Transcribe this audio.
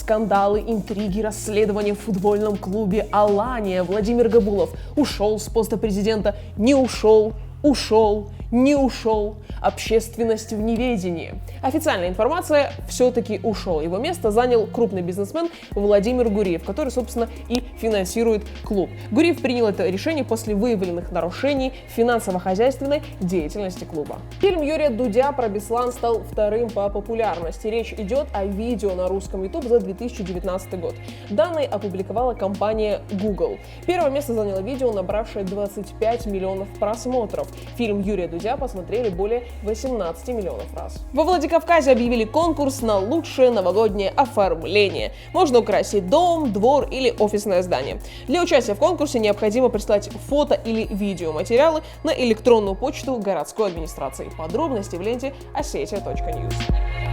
Скандалы, интриги, расследования в футбольном клубе «Алания». Владимир Габулов ушел с поста президента, не ушел, ушел, не ушел. Общественность в неведении. Официальная информация: все-таки ушел. Его место занял крупный бизнесмен Владимир Гуриев, который, собственно, и финансирует клуб. Гуриев принял это решение после выявленных нарушений в финансово-хозяйственной деятельности клуба. Фильм Юрия Дудя про Беслан стал вторым по популярности. Речь идет о видео на русском YouTube за 2019 год. Данные опубликовала компания Google. Первое место заняло видео, набравшее 25 миллионов просмотров. Фильм Юрия Дудя посмотрели более 18 миллионов раз. Во Владикавказе объявили конкурс на лучшее новогоднее оформление. Можно украсить дом, двор или офисное здание. Для участия в конкурсе необходимо прислать фото или видеоматериалы на электронную почту городской администрации. Подробности в ленте Осетия.News.